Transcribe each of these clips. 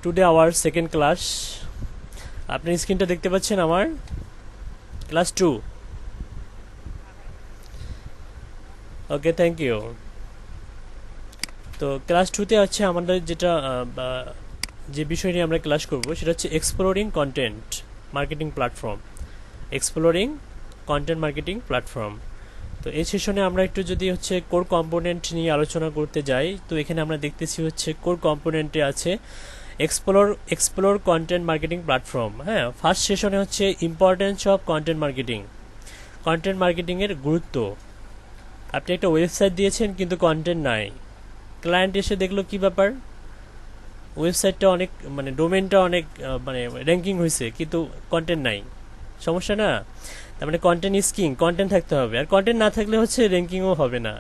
Today our second class. আপনি স্ক্রিনটা দেখতে পাচ্ছেন আমার ক্লাস 2। Okay, thank you. তো ক্লাস 2তে হচ্ছে আমাদের যেটা যে বিষয় নিয়ে আমরা ক্লাস করব সেটা হচ্ছে exploring content marketing platform. Exploring content marketing platform. তো এই সেশনে আমরা একটু যদি হচ্ছে কোর কম্পোনেন্ট নিয়ে আলোচনা করতে যাই, তো এখানে আমরা দেখতেছি হচ্ছে কোর কম্পোনেন্টে আছে এক্সপ্লোর কন্টেন্ট মার্কেটিং প্ল্যাটফর্ম। হ্যাঁ, ফার্স্ট সেশনে হচ্ছে ইম্পর্টেন্স অফ কন্টেন্ট মার্কেটিংয়ের গুরুত্ব। আপনি একটা ওয়েবসাইট দিয়েছেন কিন্তু কন্টেন্ট নাই, ক্লায়েন্ট এসে দেখলো কি ব্যাপার, ওয়েবসাইটটা অনেক ডোমেনটা অনেক র্যাঙ্কিং হয়েছে কিন্তু কন্টেন্ট নাই, সমস্যা না? তার মানে কন্টেন্ট ইজ কিং, কন্টেন্ট থাকতে হবে। আর কন্টেন্ট না থাকলে হচ্ছে র্যাঙ্কিংও হবে না।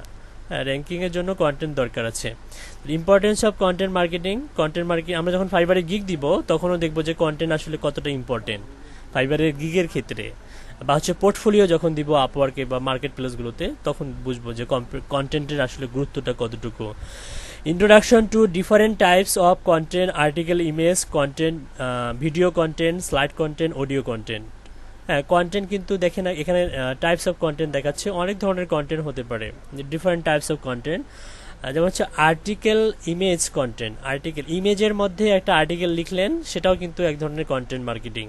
হ্যাঁ, র্যাঙ্কিংয়ের জন্য কন্টেন্ট দরকার আছে। ইম্পর্টেন্স অফ কন্টেন্ট মার্কেটিং আমরা যখন ফাইবারে গিগ দিব তখনও দেখবো যে কন্টেন্ট আসলে কতটা ইম্পর্টেন্ট ফাইবারের গিগের ক্ষেত্রে, বা হচ্ছে পোর্টফোলিও যখন দিব আপওয়ার্কে বা মার্কেট প্লেসগুলোতে তখন বুঝবো যে কন্টেন্টের আসলে গুরুত্বটা কতটুকু। Introduction to different types of content, article, image content, video content, slide content, audio content. হ্যাঁ, কন্টেন্ট কিন্তু দেখেন এখানে টাইপস অফ কন্টেন্ট দেখাচ্ছে, অনেক ধরনের কন্টেন্ট হতে পারে, ডিফারেন্ট টাইপস অফ কন্টেন্ট। যেমন হচ্ছে আর্টিকেল, ইমেজ কন্টেন্ট। আর্টিকেল, ইমেজের মধ্যে একটা আর্টিকেল লিখলেন, সেটাও কিন্তু এক ধরনের কন্টেন্ট মার্কেটিং।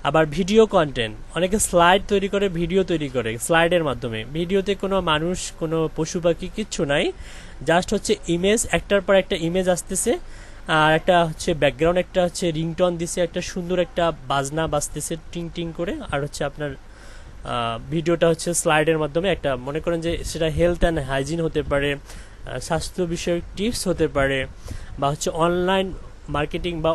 আবার ভিডিও কন্টেন্ট, অনেকে স্লাইড তৈরি করে, ভিডিও তৈরি করে স্লাইডের মাধ্যমে। ভিডিওতে কোনো মানুষ, কোনো পশু পাখি কিচ্ছু নাই, জাস্ট হচ্ছে ইমেজ, একটার পর একটা ইমেজ আসতেছে, আর একটা হচ্ছে ব্যাকগ্রাউন্ড, একটা হচ্ছে রিংটন দিছে, একটা সুন্দর একটা বাজনা বাজতেছে টিং টিং করে, আর হচ্ছে আপনার ভিডিওটা হচ্ছে স্লাইডের মাধ্যমে একটা, মনে করেন যে সেটা হেলথ অ্যান্ড হাইজিন হতে পারে, স্বাস্থ্য বিষয়ক টিপস হতে পারে, বা হচ্ছে অনলাইন মার্কেটিং বা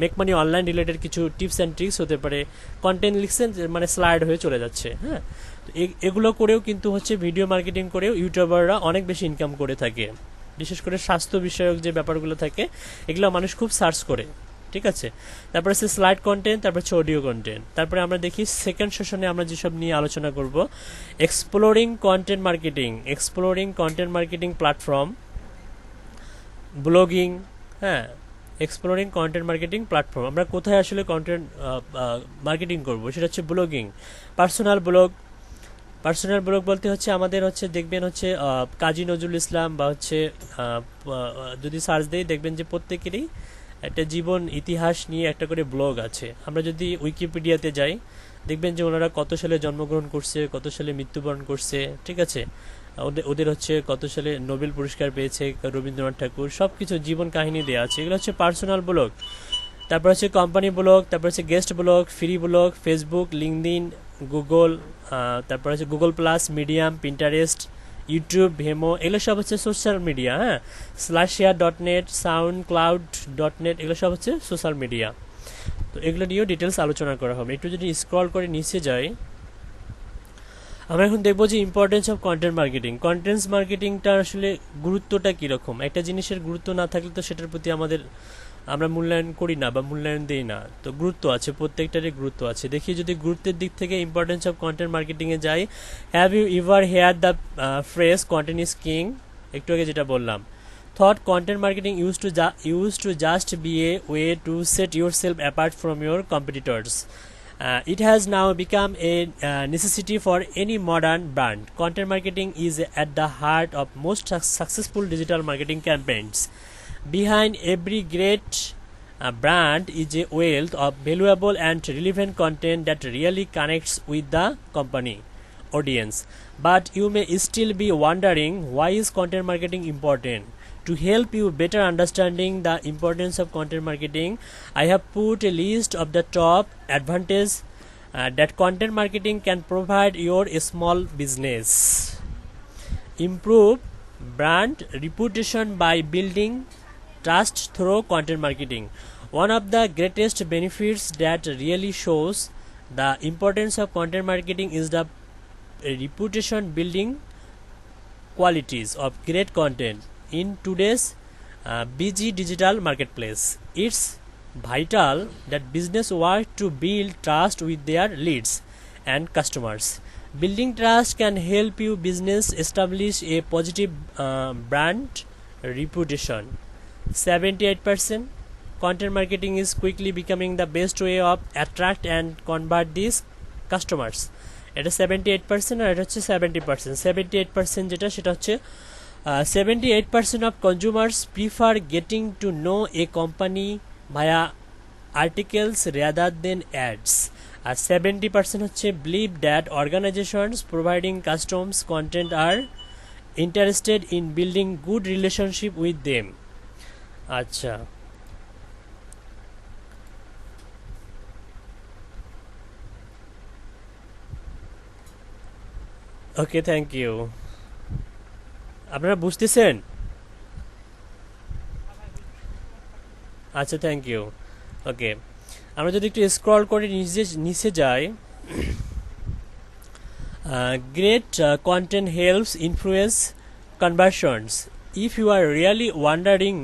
মেক মানি অনলাইন রিলেটেড কিছু টিপস অ্যান্ড ট্রিক্স হতে পারে। কন্টেন্ট লিখছেন, মানে স্লাইড হয়ে চলে যাচ্ছে। হ্যাঁ, এগুলো করেও কিন্তু হচ্ছে ভিডিও মার্কেটিং করেও ইউটিউবাররা অনেক বেশি ইনকাম করে থাকে। বিশেষ করে স্বাস্থ্য বিষয়ক যে ব্যাপারগুলো থাকে এগুলো মানুষ খুব সার্চ করে। ঠিক আছে, তারপরে হচ্ছে স্লাইড কন্টেন্ট, তারপর হচ্ছে অডিও কন্টেন্ট। তারপরে আমরা দেখি সেকেন্ড সেশনে আমরা যেসব নিয়ে আলোচনা করব, exploring content marketing platform, blogging. হ্যাঁ, এক্সপ্লোরিং কন্টেন্ট মার্কেটিং প্ল্যাটফর্ম, আমরা কোথায় আসলে কন্টেন্ট মার্কেটিং করব সেটা হচ্ছে ব্লগিং। পার্সোনাল ব্লগ বলতে হচ্ছে আমাদের হচ্ছে দেখবেন হচ্ছে কাজী নজরুল ইসলাম বা হচ্ছে যদি সার্চ দেই দেখবেন যে প্রত্যেকেরই একটা জীবন ইতিহাস নিয়ে একটা করে ব্লগ আছে। আমরা যদি উইকিপিডিয়াতে যাই দেখবেন যে ওনারা কত সালে জন্মগ্রহণ করছে, কত সালে মৃত্যুবরণ করছে। ঠিক আছে, ওদের হচ্ছে কত সালে নোবেল পুরস্কার পেয়েছে রবীন্দ্রনাথ ঠাকুর, সব কিছু জীবন কাহিনী দেওয়া আছে। এগুলো হচ্ছে পার্সোনাল ব্লগ। তারপর হচ্ছে কোম্পানি ব্লগ, তারপর হচ্ছে guest blog, free blog, Facebook, LinkedIn, Google, তারপর হচ্ছে Google Plus, Medium, Pinterest, YouTube, Vimeo, এগুলো সব হচ্ছে সোশ্যাল মিডিয়া। হ্যাঁ, /share.net, soundcloud.net, এগুলো সব হচ্ছে সোশ্যাল মিডিয়া। তো এগুলো নিয়েও ডিটেলস আলোচনা করা হবে। একটু যদি স্ক্রল করে নিচে যাই, আমরা এখন দেখবো যে ইম্পর্টেন্স অফ কন্টেন্ট মার্কেটিংটা আসলে গুরুত্বটা কীরকম। একটা জিনিসের গুরুত্ব না থাকলে তো সেটার প্রতি আমরা মূল্যায়ন করি না বা মূল্যায়ন দিই না। তো গুরুত্ব আছে, প্রত্যেকটারই গুরুত্ব আছে। দেখি যদি গুরুত্বের দিক থেকে ইম্পর্টেন্স অফ কন্টেন্ট মার্কেটিংয়ে যাই, have you ever hear the phrase content is king? একটু আগে যেটা বললাম, thought content marketing used to just be a way to set yourself apart from your competitors. It has now become a necessity for any modern brand. Content marketing is at the heart of most successful digital marketing campaigns. Behind every great brand is a wealth of valuable and relevant content that really connects with the company audience. But you may still be wondering, why is content marketing important? To help you better understanding the importance of content marketing, I have put a list of the top advantages that content marketing can provide your small business. Improve brand reputation by building trust through content marketing. One of the greatest benefits that really shows the importance of content marketing is the reputation building qualities of great content. In today's busy digital marketplace, it's vital that business work to build trust with their leads and customers. Building trust can help your business establish a positive brand reputation. 78% content marketing is quickly becoming the best way of attract and convert these customers. এটা 78% আর এটা হচ্ছে 70%. 78% যেটা সেটা হচ্ছে 78% of consumers prefer getting to know a company via articles rather than ads. আর 70% হচ্ছে believe that organizations providing custom content are interested in building good relationship with them. আচ্ছা, ওকে, thank you. আপনারা বুঝতেছেন? আচ্ছা, থ্যাংক ইউ। ওকে, আমরা যদি একটু scroll করে নিচে যাই, great content helps influence conversions. If you are really wondering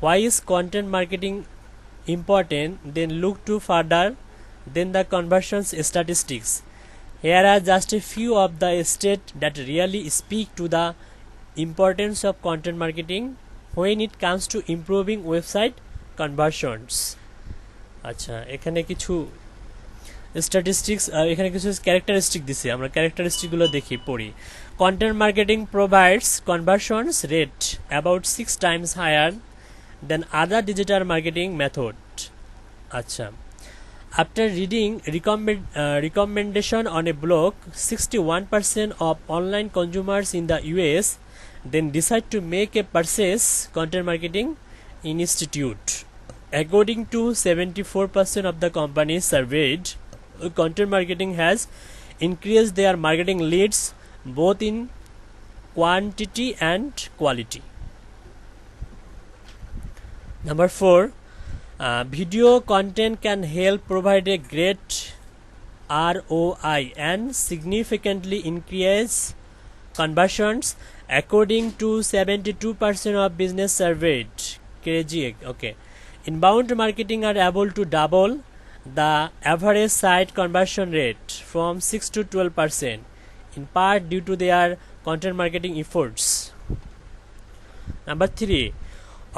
why is content marketing important, then look to further than the conversions statistics. Here are just a few of the stats that really speak to the importance of content marketing when it comes to improving website conversions. আচ্ছা, এখানে কিছু statistics, এখানে কিছু characteristic দিছে, আমরা ক্যারেক্টারিস্টিকগুলো দেখি, পড়ি। Content marketing provides conversions rate about 6 times higher than other digital marketing method. আচ্ছা, after reading recommendation on a blog, 61% of online consumers in the US then decide to make a purchase content marketing institute. According to 74% of the companies surveyed, content marketing has increased their marketing leads both in quantity and quality. Number 4, video content can help provide a great ROI and significantly increase conversions according to 72% of business surveyed. Crazy, okay. Inbound marketing are able to double the average site conversion rate from 6 to 12%, in part due to their content marketing efforts. Number 3,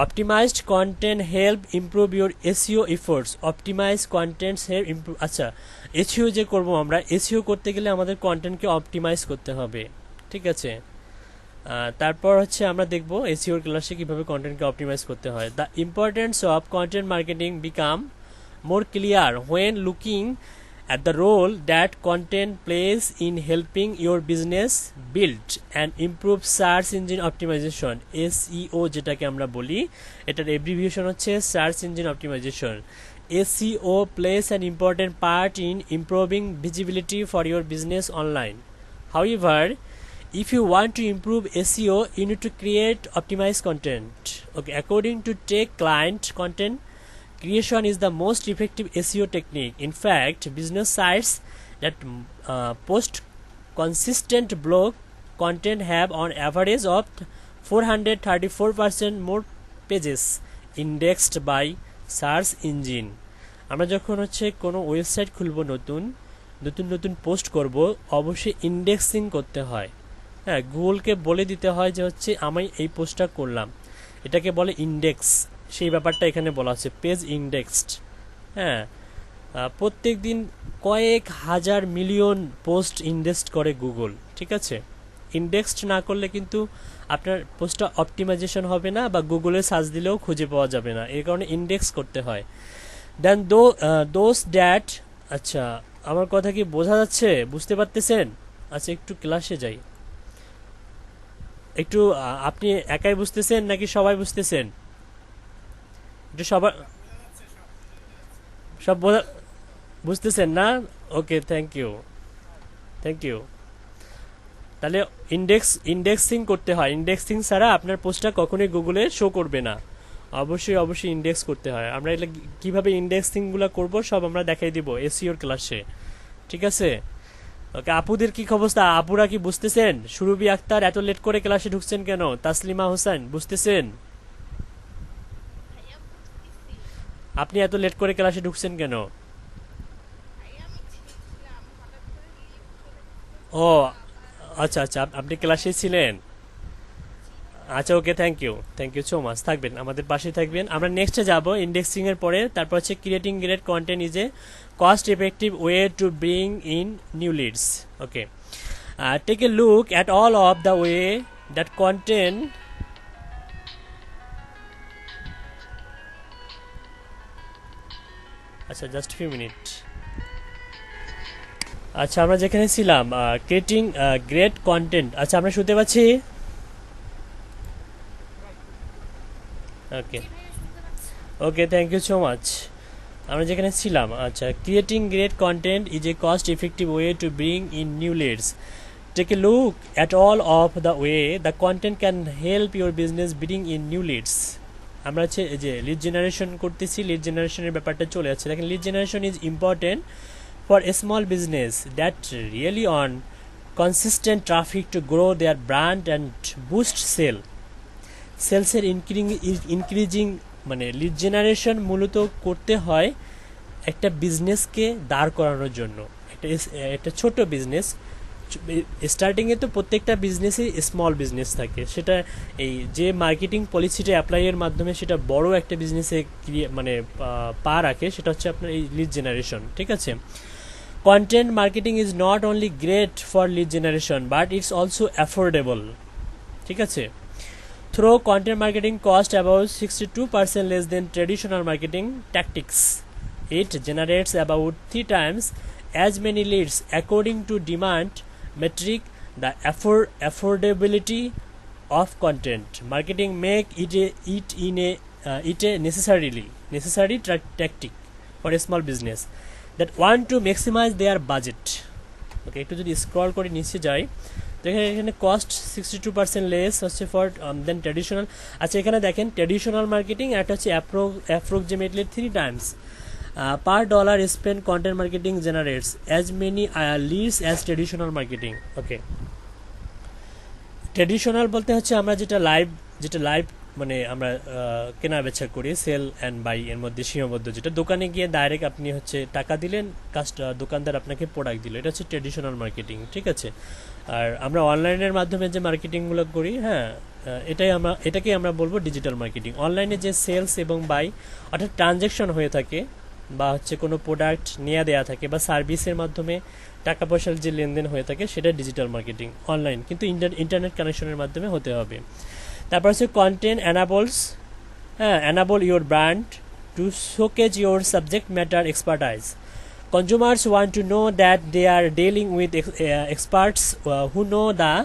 optimized content help improve your SEO efforts. Optimized contents help improve. আচ্ছা, SEO যে করব আমরা, SEO করতে গেলে আমাদের কন্টেন্টকে optimise করতে হবে, ঠিক আছে। তারপর হচ্ছে আমরা দেখব এসইওর ক্লাসে কিভাবে কন্টেন্টকে অপটিমাইজ করতে হয়। The importance of content marketing become more clear when looking at the role that content plays in helping your business build and improve search engine optimization. SEO যেটাকে আমরা বলি, এটার abbreviation হচ্ছে search engine optimization. SEO plays an important part in improving visibility for your business online. However, if you want to improve SEO, you need to create optimized content. Okay, according to Tech Client, content creation is the most effective SEO technique. In fact, business sites that post consistent blog content have on average of 434% more pages indexed by search engine. আমরা যখন হচ্ছে কোনো website খুলব, নতুন নতুন post করব, অবশ্যই indexing করতে হয়। হ্যাঁ, গুগলকে বলে দিতে হয় যে হচ্ছে আমি এই পোস্টটা করলাম, এটাকে বলে ইন্ডেক্স। সেই ব্যাপারটা এখানে বলা আছে, পেজ ইন্ডেক্সড। হ্যাঁ, প্রত্যেক দিন কয়েক হাজার মিলিয়ন পোস্ট ইন্ডেক্সড করে গুগল, ঠিক আছে। ইন্ডেক্সড না করলে কিন্তু আপনার পোস্টটা অপটিমাইজেশন হবে না, বা গুগলে সার্চ দিলেও খুঁজে পাওয়া যাবে না, এই কারণে ইন্ডেক্স করতে হয়। দেন দোজ দ্যাট, আচ্ছা আমার কথা কি বোঝা যাচ্ছে, বুঝতে পারতেছেন? আচ্ছা, একটু ক্লাসে যাই। একটু আপনি একাই বুঝতেছেন নাকি সবাই বুঝতেছেন? একটু সব বুঝতেছেন না? ওকে, থ্যাংক ইউ। তাহলে ইন্ডেক্সিং করতে হয়। ইন্ডেক্সিং ছাড়া আপনার পোস্টটা কখনোই গুগলে শো করবে না। অবশ্যই ইন্ডেক্স করতে হয়। আমরা এটা কিভাবে ইন্ডেক্সিংগুলো করব সব আমরা দেখাই দিব এসইওর ক্লাসে, ঠিক আছে। ওকে, আপুদের কি অবস্থা? আপুরা কি বুঝতেছেন? সুরভি আক্তার এত লেট করে ক্লাসে ঢুকছেন কেন? তাসলিমা হোসেন বুঝতেছেন? আপনি এত লেট করে ক্লাসে ঢুকছেন কেন? ও আচ্ছা, আপনি ক্লাসে ছিলেন। আচ্ছা, ওকে, থ্যাংক ইউ সো মাচ, থাকবেন আমাদের পাশে থাকবেন। আমরা নেক্সটে যাব ইন্ডেক্সিং এর পরে, তারপর হচ্ছে creating great content is a cost effective way to bring in new leads. Okay, take a look at all of the way that content. আচ্ছা, জাস্ট ফিউ মিনিট। আচ্ছা, আমরা যেখানে ছিলাম ক্রিয়েটিং গ্রেট কন্টেন্ট। আচ্ছা, আমরা শুনতে পাচ্ছি? Okay, okay, thank you so much. আমরা যেখানে ছিলাম, আচ্ছা, creating great content is a cost effective way to bring in new leads. Take a look at all of the way the content can help your business bring in new leads. আমরা হচ্ছে এই যে lead generation করতেছি, lead জেনারেশনের ব্যাপারটা চলে যাচ্ছে। দেখেন, lead generation is important for a small business that really on consistent traffic to grow their brand and boost সেলসের ইনক্রিজিং, মানে লিড জেনারেশন মূলত করতে হয় একটা বিজনেসকে দাঁড় করানোর জন্য। একটা ছোট বিজনেস স্টার্টিংয়ে তো প্রত্যেকটা বিজনেসই স্মল বিজনেস থাকে, সেটা এই যে মার্কেটিং পলিসিটা অ্যাপ্লাইয়ের মাধ্যমে সেটা বড় একটা বিজনেসে মানে পা রাখে, সেটা হচ্ছে আপনার এই লিড জেনারেশন। ঠিক আছে, content marketing is not only great for lead generation but it's also affordable. ঠিক আছে, through content marketing cost about 62% less than traditional marketing tactics. It generates about 3 times as many leads according to demand metric. The affordability of content marketing make it a necessary tactic for a small business that want to maximize their budget. ওকে, একটু যদি scroll করে নিচে যাই, তো এখানে cost 62% less হচ্ছে for then traditional. আচ্ছা, এখানে দেখেন ট্র্যাডিশনাল মার্কেটিং, একটা হচ্ছে approximately 3 times per dollar spent content marketing generates as many leads as traditional marketing. Okay, traditional বলতে হচ্ছে আমরা যেটা লাইভ মানে আমরা কেনা বেচা করি, সেল অ্যান্ড বাই এর মধ্যে সীমাবদ্ধ, যেটা দোকানে গিয়ে ডাইরেক্ট আপনি হচ্ছে টাকা দিলেন, দোকানদার আপনাকে প্রোডাক্ট দিল, এটা হচ্ছে ট্র্যাডিশনাল মার্কেটিং। ঠিক আছে, আর আমরা অনলাইনের মাধ্যমে যে মার্কেটিংগুলো করি, হ্যাঁ, এটাকেই আমরা বলবো ডিজিটাল মার্কেটিং। অনলাইনে যে সেলস এবং বাই অর্থাৎ ট্রানজ্যাকশন হয়ে থাকে, বা হচ্ছে কোনো প্রোডাক্ট নেওয়া দেওয়া থাকে, বা সার্ভিসের মাধ্যমে টাকা পয়সার যে লেনদেন হয়ে থাকে, সেটা ডিজিটাল মার্কেটিং অনলাইন, কিন্তু ইন্টারনেট কানেকশনের মাধ্যমে হতে হবে। তারপর হচ্ছে content enable your brand to showcase your subject matter expertise. Consumers want to know that they are dealing with experts who know the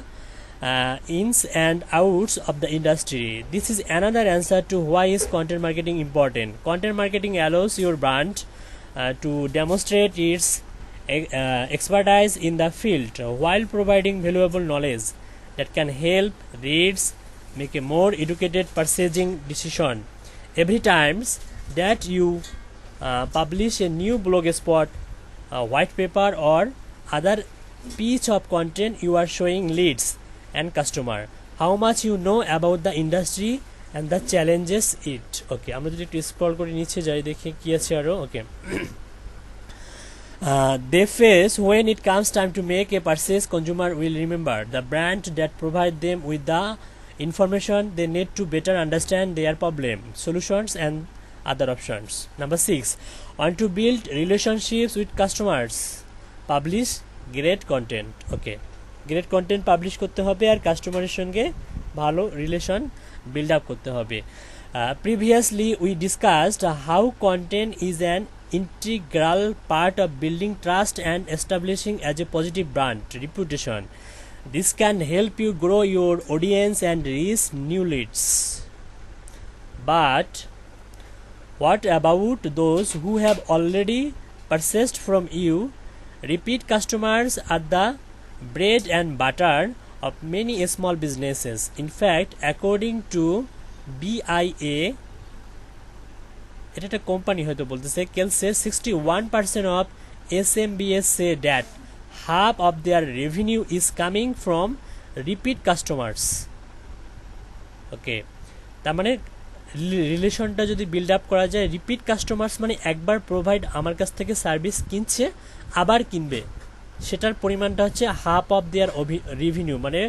ins and outs of the industry. This is another answer to why is content marketing important. Content marketing allows your brand to demonstrate its expertise in the field while providing valuable knowledge that can help readers make a more educated purchasing decision. Every time that you publish a new blog spot, white paper or other piece of content, you are showing leads and customer how much you know about the industry and the challenges it. Okay, আমরা যদি একটু scroll করে নিচে যাই, দেখি কি আছে আরো। ওকে, they face when it comes time to make a purchase. Consumer will remember the brand that provide them with the information they need to better understand their problem, solutions and other options. Number 6, want to build relationships with customers, publish great content. Okay, great content publish করতে হবে আর কাস্টমারের সঙ্গে ভালো relation build up করতে হবে। Previously we discussed how content is an integral part of building trust and establishing as a positive brand reputation. This can help you grow your audience and reach new leads. But what about those who have already purchased from you? Repeat customers are the bread and butter of many small businesses. In fact, according to BIA, এটা একটা company হয়তো বলতেছে, Kelce 61% of SMBs say that half of their revenue is coming from repeat customers. ওকে, তার মানে রিলেশনটা যদি build up করা যায়, রিপিট কাস্টমার্স মানে একবার প্রোভাইড আমার কাছ থেকে সার্ভিস কিনছে, আবার কিনবে, সেটার পরিমাণটা হচ্ছে হাফ অফ দেয়ার রেভিনিউ, মানে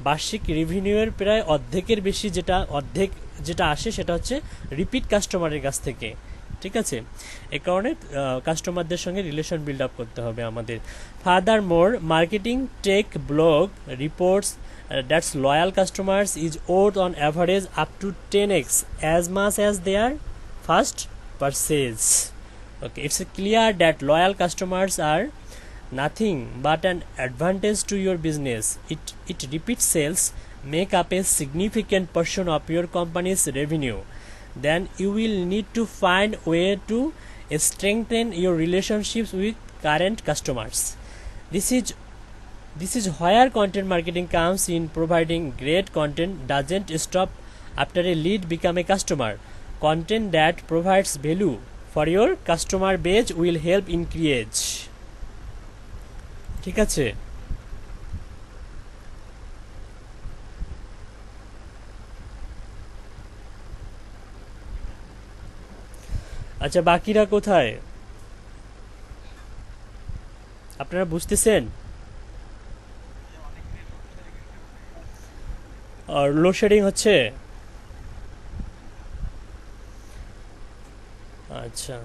বার্ষিক রেভিনিউয়ের প্রায় অর্ধেকের বেশি, যেটা আসে সেটা হচ্ছে রিপিট কাস্টমারের কাছ থেকে। ঠিক আছে, এ কারণে কাস্টমারদের সঙ্গে রিলেশন বিল্ড আপ করতে হবে আমাদের। Further more marketing take blog reports that's loyal customers is worth on average up to 10x as much as their first purchase. Okay, it's clear that loyal customers are nothing but an advantage to your business. It repeat sales make up a significant portion of your company's revenue. Then you will need to find way to strengthen your relationships with current customers. This is where content marketing comes in. Providing great content doesn't stop after a lead become a customer. Content that provides value for your customer base will help increase. ঠিক আছে, আচ্ছা বাকিরা কোথায়, আপনারা বুঝতেছেন? আর load shedding হচ্ছে? আচ্ছা